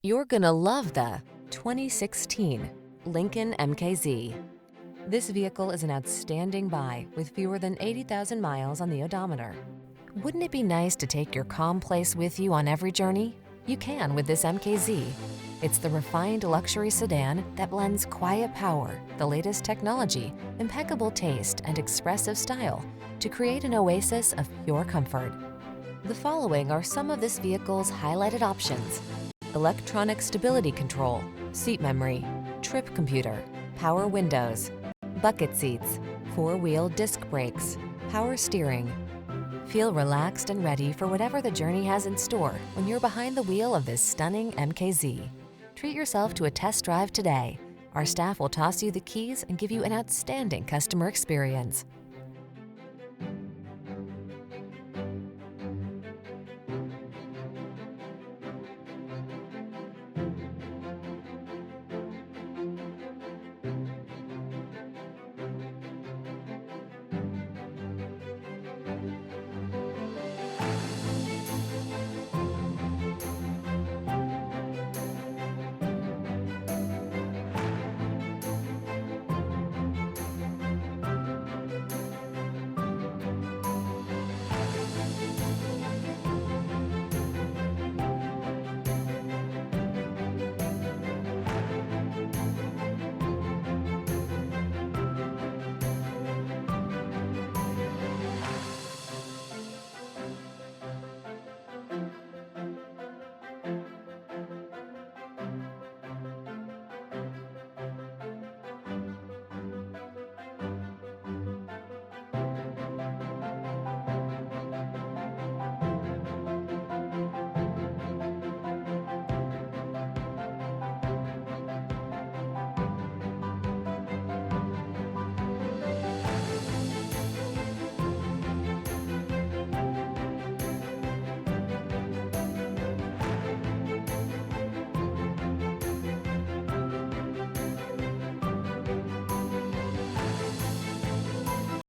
You're gonna love the 2016 Lincoln MKZ. This vehicle is an outstanding buy with fewer than 80,000 miles on the odometer. Wouldn't it be nice to take your calm place with you on every journey? You can with this MKZ. It's the refined luxury sedan that blends quiet power, the latest technology, impeccable taste, and expressive style to create an oasis of pure comfort. The following are some of this vehicle's highlighted options: electronic stability control, seat memory, trip computer, power windows, bucket seats, four-wheel disc brakes, power steering. Feel relaxed and ready for whatever the journey has in store when you're behind the wheel of this stunning MKZ. Treat yourself to a test drive today. Our staff will toss you the keys and give you an outstanding customer experience.